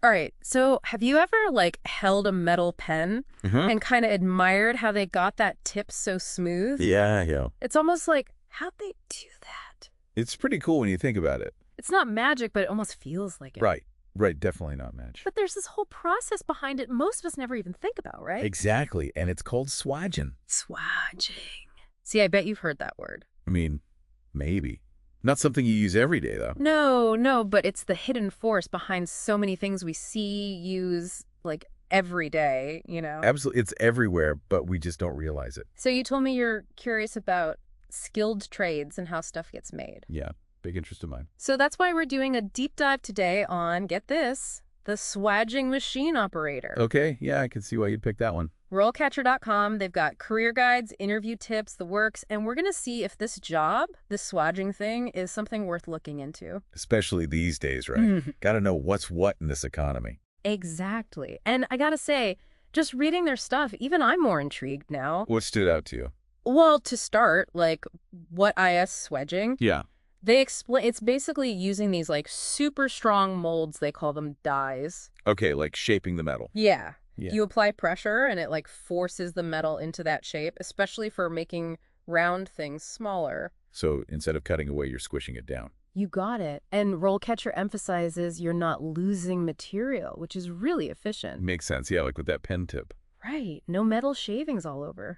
All right, so have you ever, like, held a metal pen Hmm. and kind of admired how they got that tip so smooth? Yeah, yeah. It's almost like, how'd they do that? It's pretty cool when you think about it. It's not magic, but it almost feels like it. Right. Right. Definitely not match. But there's this whole process behind it most of us never even think about, right? Exactly. And it's called swaging. Swaging. See, I bet you've heard that word. I mean, maybe. Not something you use every day, though. No, no, but it's the hidden force behind so many things we see, use, like, every day, you know? Absolutely. It's everywhere, but we just don't realize it. So you told me you're curious about skilled trades and how stuff gets made. Yeah. Big interest of mine. So that's why we're doing a deep dive today on, get this, the swaging machine operator. Okay. Yeah, I can see why you'd pick that one. RoleCatcher.com, they've got career guides, interview tips, the works, and we're going to see if this job, this swaging thing, is something worth looking into. Especially these days, right? Got to know what's what in this economy. Exactly. And I gotta say, just reading their stuff, even I'm more intrigued now. What stood out to you? Well, to start, like, what is swedging? Yeah. They explain it's basically using these, like, super strong molds, they call them dies. Okay, like shaping the metal. Yeah. Yeah. You apply pressure and it, like, forces the metal into that shape, especially for making round things smaller. So instead of cutting away, you're squishing it down. You got it. And RoleCatcher emphasizes you're not losing material, which is really efficient. Makes sense. Yeah, like with that pen tip. Right. No metal shavings all over.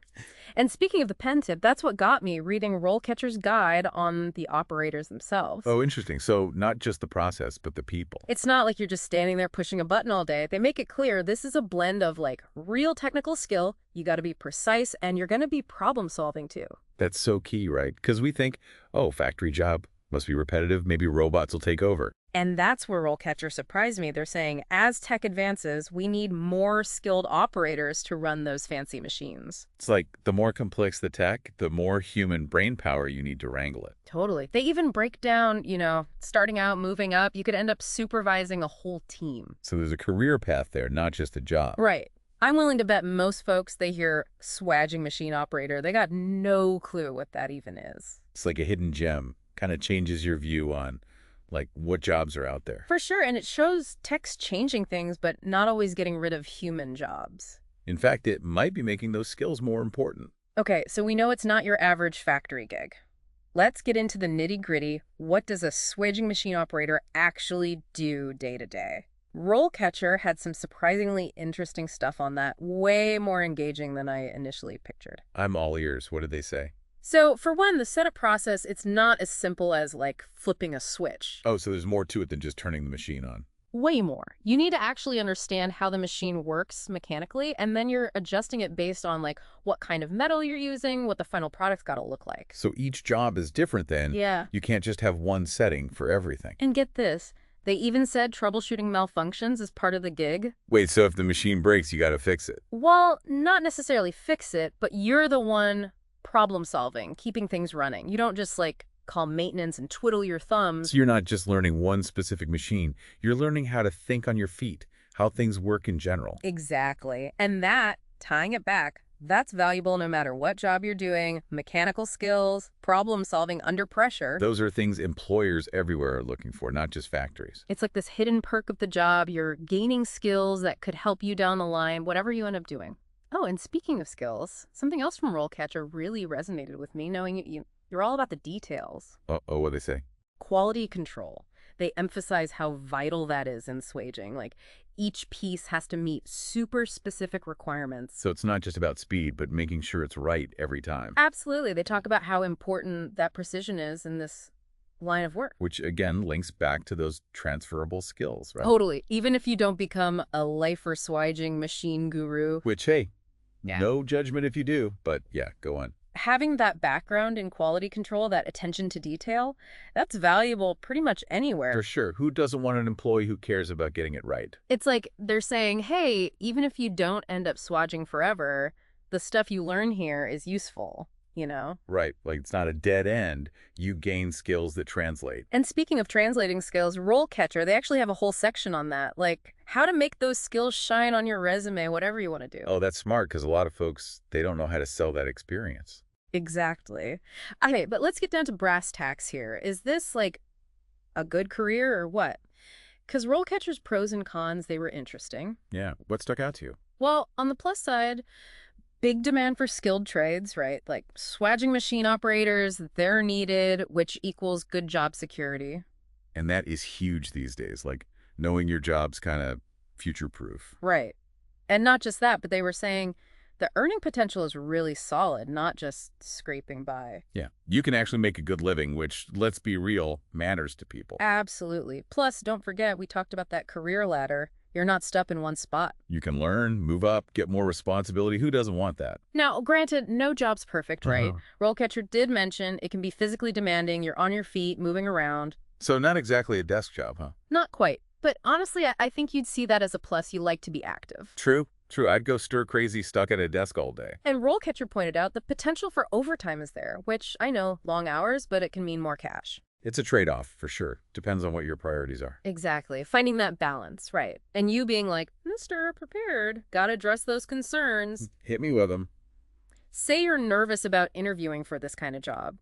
And speaking of the pen tip, that's what got me reading RoleCatcher's guide on the operators themselves. Oh, interesting. So not just the process, but the people. It's not like you're just standing there pushing a button all day. They make it clear this is a blend of, like, real technical skill, you got to be precise, and you're going to be problem solving too. That's so key, right? Because we think, oh, factory job must be repetitive. Maybe robots will take over. And that's where RoleCatcher surprised me. They're saying, as tech advances, we need more skilled operators to run those fancy machines. It's like the more complex the tech, the more human brain power you need to wrangle it. Totally. They even break down, starting out, moving up, you could end up supervising a whole team. So there's a career path there, not just a job. Right. I'm willing to bet most folks, they hear swaging machine operator, they got no clue what that even is. It's like a hidden gem. Kind of changes your view on like what jobs are out there. For sure, and it shows tech's changing things, but not always getting rid of human jobs. In fact, it might be making those skills more important. Okay, so we know it's not your average factory gig. Let's get into the nitty-gritty. What does a swaging machine operator actually do day to day? RoleCatcher had some surprisingly interesting stuff on that, way more engaging than I initially pictured. I'm all ears. What did they say? So, for one, the setup process, it's not as simple as, like, flipping a switch. Oh, so there's more to it than just turning the machine on. Way more. You need to actually understand how the machine works mechanically, and then you're adjusting it based on, like, what kind of metal you're using, what the final product's got to look like. So each job is different then. Yeah. You can't just have one setting for everything. And get this, they even said troubleshooting malfunctions is part of the gig. Wait, so if the machine breaks, you got to fix it. Well, not necessarily fix it, but you're the one problem solving, keeping things running. You don't just, like, call maintenance and twiddle your thumbs. So you're not just learning one specific machine. You're learning how to think on your feet, how things work in general. Exactly. And that, tying it back, that's valuable no matter what job you're doing, mechanical skills, problem solving under pressure. Those are things employers everywhere are looking for, not just factories. It's like this hidden perk of the job. You're gaining skills that could help you down the line, whatever you end up doing. Oh, and speaking of skills, something else from RoleCatcher really resonated with me, knowing you're all about the details. Oh, what'd they say? Quality control. They emphasize how vital that is in swaging. Like, each piece has to meet super specific requirements. So it's not just about speed, but making sure it's right every time. Absolutely. They talk about how important that precision is in this line of work. Which, again, links back to those transferable skills, right? Totally. Even if you don't become a lifer swaging machine guru. Which, hey, Yeah. no judgment if you do, but yeah, go on. Having that background in quality control, that attention to detail, that's valuable pretty much anywhere. For sure. Who doesn't want an employee who cares about getting it right? It's like they're saying, hey, even if you don't end up swaging forever, the stuff you learn here is useful, Right. Like it's not a dead end. You gain skills that translate. And speaking of translating skills, RoleCatcher, they actually have a whole section on that, like how to make those skills shine on your resume, whatever you want to do. Oh, that's smart because a lot of folks, they don't know how to sell that experience. Exactly. Okay, but let's get down to brass tacks here. Is this like a good career or what? Because RoleCatcher's pros and cons, they were interesting. Yeah. What stuck out to you? Well, on the plus side, big demand for skilled trades, right? Like swaging machine operators, they're needed, which equals good job security. And that is huge these days. Like knowing your job's kind of future-proof. Right. And not just that, but they were saying the earning potential is really solid, not just scraping by. Yeah. You can actually make a good living, which, let's be real, matters to people. Absolutely. Plus, don't forget, we talked about that career ladder. You're not stuck in one spot. You can learn, move up, get more responsibility. Who doesn't want that? Now, granted, no job's perfect, right? Uh-huh. RoleCatcher did mention it can be physically demanding. You're on your feet, moving around. So not exactly a desk job, huh? Not quite. But honestly, I think you'd see that as a plus. You like to be active. True. True. I'd go stir crazy stuck at a desk all day. And RoleCatcher pointed out the potential for overtime is there, which I know, long hours, but it can mean more cash. It's a trade-off, for sure. Depends on what your priorities are. Exactly. Finding that balance, right. And you being like, Mr. Prepared, gotta address those concerns. Hit me with them. Say you're nervous about interviewing for this kind of job.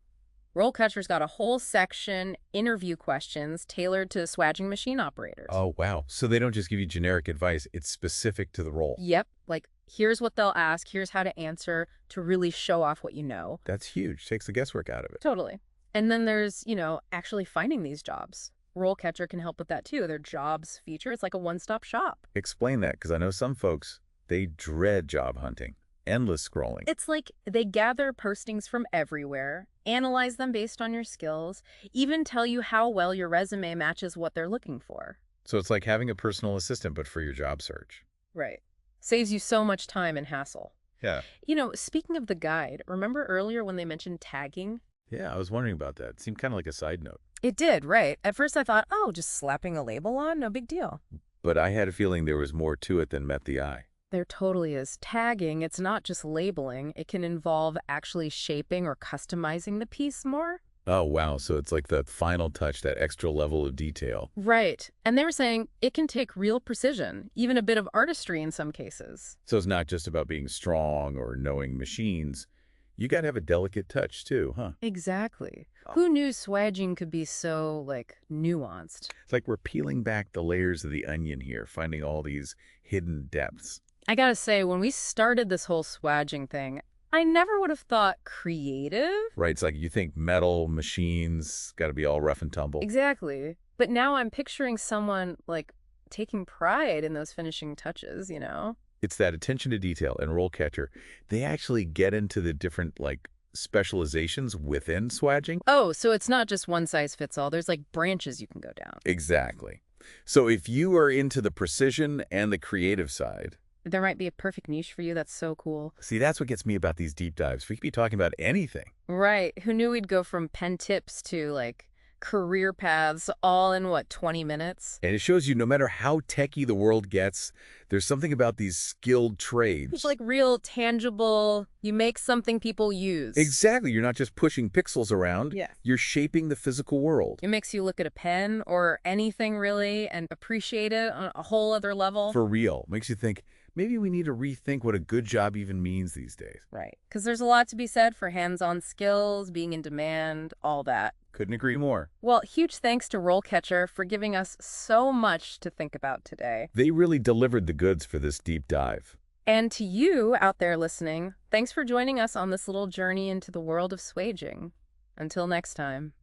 RoleCatcher's got a whole section, interview questions, tailored to swaging machine operators. Oh, wow. So they don't just give you generic advice. It's specific to the role. Yep. Like, here's what they'll ask, here's how to answer to really show off what you know. That's huge. Takes the guesswork out of it. Totally. And then there's, actually finding these jobs. RoleCatcher can help with that too. Their jobs feature, it's like a one-stop shop. Explain that, because I know some folks, they dread job hunting. Endless scrolling. It's like they gather postings from everywhere, analyze them based on your skills, even tell you how well your resume matches what they're looking for. So it's like having a personal assistant, but for your job search. Right. Saves you so much time and hassle. Yeah. Speaking of the guide, remember earlier when they mentioned tagging? Yeah, I was wondering about that. It seemed kind of like a side note. It did, right. At first I thought, oh, just slapping a label on, no big deal. But I had a feeling there was more to it than met the eye. There totally is. Tagging, it's not just labeling. It can involve actually shaping or customizing the piece more. Oh, wow. So it's like the final touch, that extra level of detail. Right. And they were saying it can take real precision, even a bit of artistry in some cases. So it's not just about being strong or knowing machines. You got to have a delicate touch too, huh? Exactly. Oh. Who knew swaging could be so, nuanced? It's like we're peeling back the layers of the onion here, finding all these hidden depths. I gotta say, when we started this whole swaging thing, I never would have thought creative. Right. It's like you think metal, machines, got to be all rough and tumble. Exactly. But now I'm picturing someone, taking pride in those finishing touches, It's that attention to detail. And RoleCatcher, they actually get into the different, specializations within swaging. Oh, so it's not just one size fits all. There's, branches you can go down. Exactly. So if you are into the precision and the creative side, There might be a perfect niche for you. That's so cool. see, that's what gets me about these deep dives. We could be talking about anything. Right. Who knew we'd go from pen tips to, career paths all in, 20 minutes? And it shows you no matter how techie the world gets, there's something about these skilled trades. It's real, tangible, you make something people use. Exactly. You're not just pushing pixels around. Yeah. You're shaping the physical world. It makes you look at a pen or anything really and appreciate it on a whole other level. For real. Makes you think, maybe we need to rethink what a good job even means these days. Right. Because there's a lot to be said for hands-on skills, being in demand, all that. Couldn't agree more. Well, huge thanks to RoleCatcher for giving us so much to think about today. They really delivered the goods for this deep dive. And to you out there listening, thanks for joining us on this little journey into the world of swaging. Until next time.